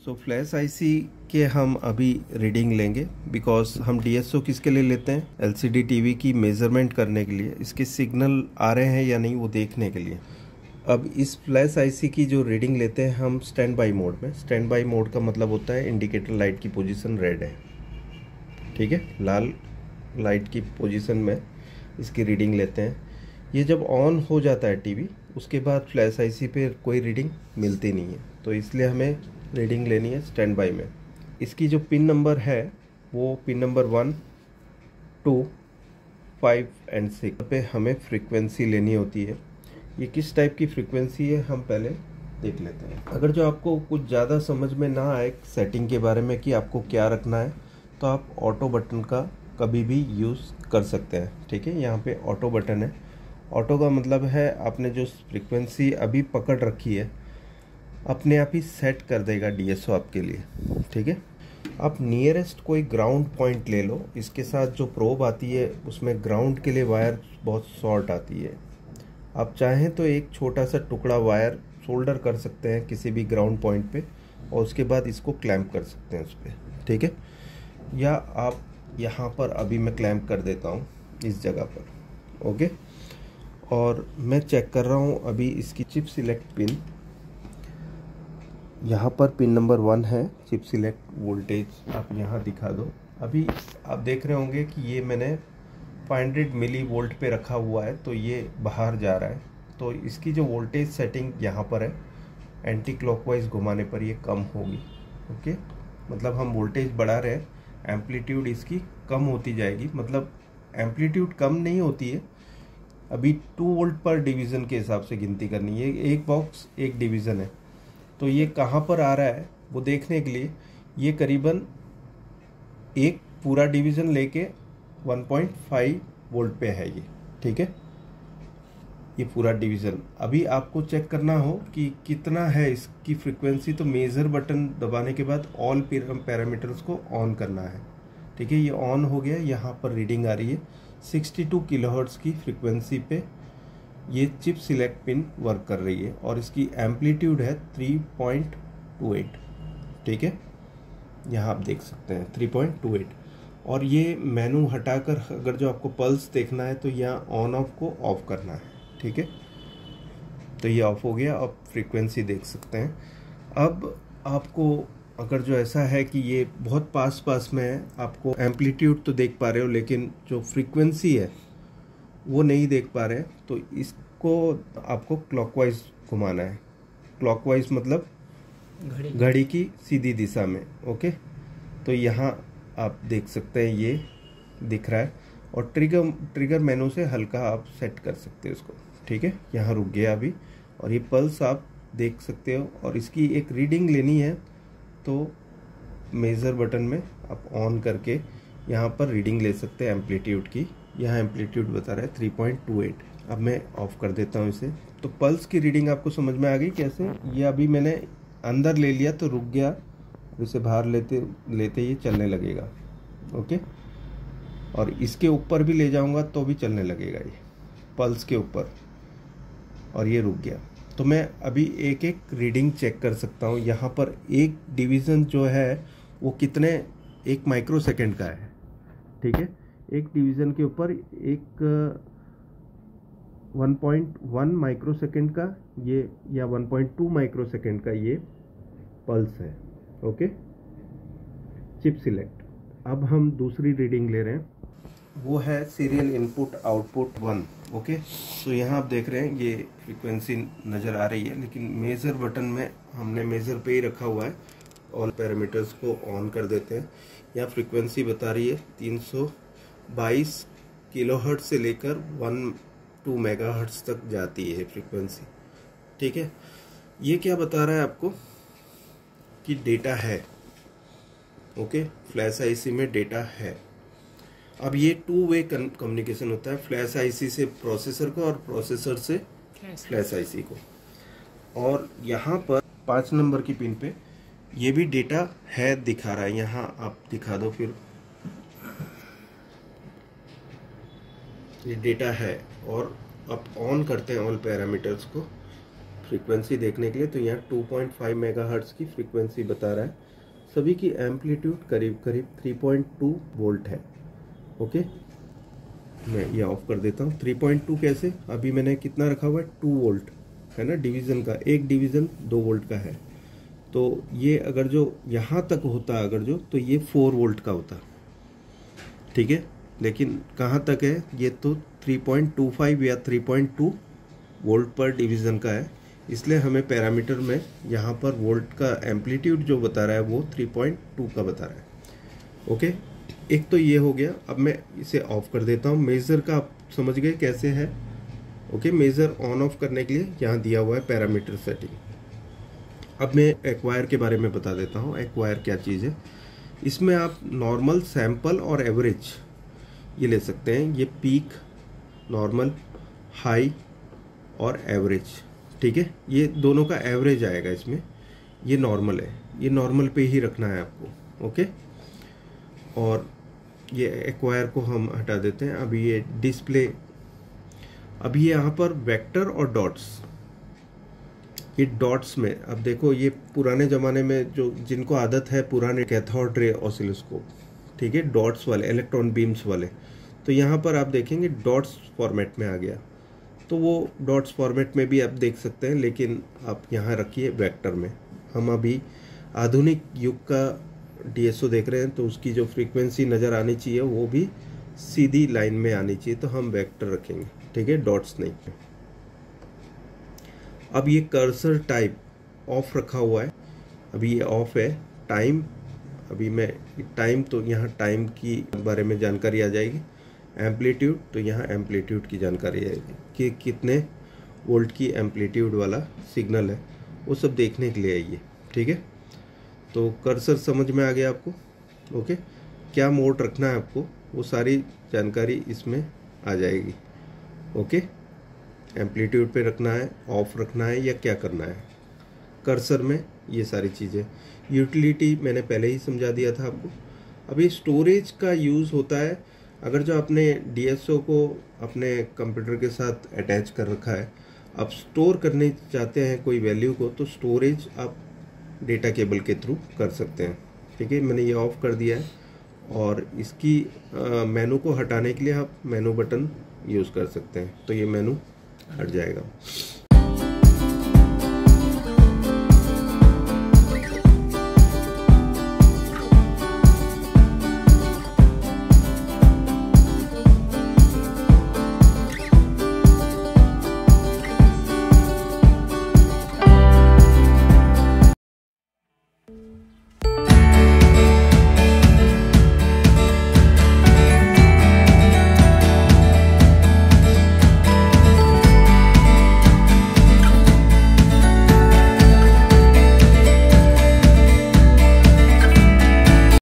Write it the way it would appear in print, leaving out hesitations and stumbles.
सो flash IC के हम अभी रीडिंग लेंगे बिकॉज हम डीएसओ किसके लिए लेते हैं, एलसीडी टीवी की मेजरमेंट करने के लिए, इसके सिग्नल आ रहे हैं या नहीं वो देखने के लिए। अब इस फ्लैश आईसी की जो रीडिंग लेते हैं हम स्टैंड बाई मोड में। स्टैंड बाई मोड का मतलब होता है इंडिकेटर लाइट की पोजीशन रेड है, ठीक है, लाल लाइट की पोजीशन में इसकी रीडिंग लेते हैं। ये जब ऑन हो जाता है टीवी उसके बाद फ्लैश आईसी पे कोई रीडिंग मिलती नहीं है, तो इसलिए हमें रीडिंग लेनी है स्टैंड बाई में। इसकी जो पिन नंबर है वो पिन नंबर 1, 2, 5 एंड 6 पे हमें फ्रीक्वेंसी लेनी होती है। ये किस टाइप की फ्रीक्वेंसी है हम पहले देख लेते हैं। अगर जो आपको कुछ ज़्यादा समझ में ना आए सेटिंग के बारे में कि आपको क्या रखना है, तो आप ऑटो बटन का कभी भी यूज़ कर सकते हैं, ठीक है। यहाँ पे ऑटो बटन है। ऑटो का मतलब है आपने जो फ्रीक्वेंसी अभी पकड़ रखी है अपने आप ही सेट कर देगा डीएसओ आपके लिए, ठीक है। आप नियरेस्ट कोई ग्राउंड पॉइंट ले लो। इसके साथ जो प्रोब आती है उसमें ग्राउंड के लिए वायर बहुत शॉर्ट आती है। आप चाहें तो एक छोटा सा टुकड़ा वायर सोल्डर कर सकते हैं किसी भी ग्राउंड पॉइंट पे और उसके बाद इसको क्लैंप कर सकते हैं उस पर, ठीक है। या आप यहाँ पर अभी मैं क्लैंप कर देता हूँ इस जगह पर, ओके। और मैं चेक कर रहा हूँ अभी इसकी चिप सिलेक्ट पिन। यहाँ पर पिन नंबर 1 है, चिप सिलेक्ट वोल्टेज आप यहाँ दिखा दो। अभी आप देख रहे होंगे कि ये मैंने 500 मिली वोल्ट पे रखा हुआ है, तो ये बाहर जा रहा है। तो इसकी जो वोल्टेज सेटिंग यहाँ पर है, एंटी क्लॉकवाइज घुमाने पर ये कम होगी, ओके। मतलब हम वोल्टेज बढ़ा रहे हैं, एम्पलीट्यूड इसकी कम होती जाएगी। मतलब एम्पलीट्यूड कम नहीं होती है, अभी 2 वोल्ट पर डिवीज़न के हिसाब से गिनती करनी है। एक बॉक्स एक डिवीज़न है, तो ये कहाँ पर आ रहा है वो देखने के लिए ये करीबन एक पूरा डिवीज़न लेके 1.5 वोल्ट पे है ये, ठीक है। ये पूरा डिवीज़न अभी आपको चेक करना हो कि कितना है इसकी फ्रीक्वेंसी, तो मेज़र बटन दबाने के बाद ऑल पैरामीटर्स को ऑन करना है, ठीक है। ये ऑन हो गया। यहाँ पर रीडिंग आ रही है 62 किलोहर्ट्ज़ की फ्रीक्वेंसी पे ये चिप सिलेक्ट पिन वर्क कर रही है और इसकी एम्पलीट्यूड है 3.28, ठीक है। यहाँ आप देख सकते हैं 3.28। और ये मेनू हटाकर अगर जो आपको पल्स देखना है तो यहाँ ऑन ऑफ को ऑफ करना है, ठीक है। तो ये ऑफ हो गया। आप फ्रीक्वेंसी देख सकते हैं। अब आपको अगर जो ऐसा है कि ये बहुत पास में है, आपको एम्पलीट्यूड तो देख पा रहे हो लेकिन जो फ्रीक्वेंसी है वो नहीं देख पा रहे हैं, तो इसको आपको क्लॉकवाइज घुमाना है। क्लॉकवाइज मतलब घड़ी की सीधी दिशा में, ओके। तो यहाँ आप देख सकते हैं ये दिख रहा है और ट्रिगर मेनू से हल्का आप सेट कर सकते हो इसको, ठीक है। यहाँ रुक गया अभी और ये पल्स आप देख सकते हो। और इसकी एक रीडिंग लेनी है तो मेज़र बटन में आप ऑन करके यहाँ पर रीडिंग ले सकते हैं एम्पलीट्यूड की। यहाँ एम्पलीट्यूड बता रहा है 3.28। अब मैं ऑफ कर देता हूँ इसे। तो पल्स की रीडिंग आपको समझ में आ गई कैसे। ये अभी मैंने अंदर ले लिया तो रुक गया, इसे बाहर लेते लेते ये चलने लगेगा, ओके। और इसके ऊपर भी ले जाऊँगा तो भी चलने लगेगा ये पल्स के ऊपर, और ये रुक गया। तो मैं अभी एक एक रीडिंग चेक कर सकता हूँ। यहाँ पर एक डिवीज़न जो है वो कितने 1 माइक्रो सेकेंड का है, ठीक है। एक डिवीज़न के ऊपर एक 1.1 माइक्रो सेकेंड का ये या 1.2 माइक्रो सेकेंड का ये पल्स है, ओके। Chip select. अब हम दूसरी रीडिंग ले रहे हैं, वो है सीरियल इनपुट आउटपुट 1, ओके। तो यहाँ आप देख रहे हैं ये फ्रीक्वेंसी नज़र आ रही है, लेकिन मेज़र बटन में हमने मेज़र पे ही रखा हुआ है। ऑल पैरामीटर्स को ऑन कर देते हैं। यहाँ फ्रीक्वेंसी बता रही है 322 किलोहर्ट्ज़ से लेकर 1-2 मेगाहर्ट्ज़ तक जाती है फ्रीक्वेंसी, ठीक है। ये क्या बता रहा है आपको कि डेटा है, ओके। फ्लैश आईसी में डेटा है। अब ये 2 वे कम्युनिकेशन होता है, फ्लैश आईसी से प्रोसेसर को और प्रोसेसर से फ्लैश आईसी को। और यहाँ पर 5 नंबर की पिन पे ये भी डेटा है दिखा रहा है। यहाँ आप दिखा दो फिर, ये डेटा है। और आप ऑन करते हैं ऑल पैरामीटर्स को फ्रीक्वेंसी देखने के लिए। तो यहाँ 2.5 मेगाहर्ट्ज की फ्रीक्वेंसी बता रहा है। सभी की एम्पलीट्यूड करीब करीब 3.2 वोल्ट है। ओके, मैं ये ऑफ कर देता हूँ। 3.2 कैसे, अभी मैंने कितना रखा हुआ है, 2 वोल्ट है ना, डिवीज़न का, एक डिवीज़न 2 वोल्ट का है। तो ये अगर जो यहाँ तक होता अगर जो, तो ये 4 वोल्ट का होता, ठीक है। लेकिन कहाँ तक है, ये तो 3.25 या 3.2 वोल्ट पर डिवीज़न का है, इसलिए हमें पैरामीटर में यहाँ पर वोल्ट का एम्पलीट्यूड जो बता रहा है वो 3.2 का बता रहा है। ओके, एक तो ये हो गया। अब मैं इसे ऑफ कर देता हूँ। मेज़र का आप समझ गए कैसे है। ओके, मेज़र ऑन ऑफ करने के लिए यहाँ दिया हुआ है पैरामीटर सेटिंग। अब मैं एक्वायर के बारे में बता देता हूँ। एक्वायर क्या चीज़ है, इसमें आप नॉर्मल, सैंपल और एवरेज ये ले सकते हैं। ये पीक, नॉर्मल, हाई और एवरेज, ठीक है। ये दोनों का एवरेज आएगा इसमें। ये नॉर्मल है, ये नॉर्मल पे ही रखना है आपको। ओके, और ये एक्वायर को हम हटा देते हैं। अभी ये डिस्प्ले, अभी यहाँ पर वेक्टर और डॉट्स, ये डॉट्स में अब देखो, ये पुराने ज़माने में जो जिनको आदत है पुराने कैथोड रे ऑसिलोस्कोप, ठीक है, डॉट्स वाले, इलेक्ट्रॉन बीम्स वाले, तो यहाँ पर आप देखेंगे डॉट्स फॉर्मेट में आ गया। तो वो डॉट्स फॉर्मेट में भी आप देख सकते हैं, लेकिन आप यहाँ रखिए वेक्टर में। हम अभी आधुनिक युग का डीएसओ देख रहे हैं, तो उसकी जो फ्रीक्वेंसी नज़र आनी चाहिए वो भी सीधी लाइन में आनी चाहिए, तो हम वेक्टर रखेंगे, ठीक है, डॉट्स नहीं। अब ये कर्सर टाइप ऑफ रखा हुआ है, अभी ये ऑफ है। टाइम, अभी मैं टाइम, तो यहाँ टाइम की बारे में जानकारी आ जाएगी। एम्पलीट्यूड, तो यहाँ एम्पलीट्यूड की जानकारी आएगी कि कितने वोल्ट की एम्पलीट्यूड वाला सिग्नल है, वो सब देखने के लिए आइए, ठीक है। तो कर्सर समझ में आ गया आपको। ओके, क्या मोड रखना है आपको, वो सारी जानकारी इसमें आ जाएगी। ओके, एम्पलीट्यूड पे रखना है, ऑफ रखना है, या क्या करना है कर्सर में, ये सारी चीज़ें। यूटिलिटी मैंने पहले ही समझा दिया था आपको। अभी स्टोरेज का यूज़ होता है, अगर जो आपने डीएसओ को अपने कंप्यूटर के साथ अटैच कर रखा है, आप स्टोर करने चाहते हैं कोई वैल्यू को, तो स्टोरेज आप डेटा केबल के थ्रू कर सकते हैं, ठीक है। मैंने ये ऑफ कर दिया है, और इसकी मेनू को हटाने के लिए आप मेनू बटन यूज़ कर सकते हैं, तो ये मेनू हट जाएगा।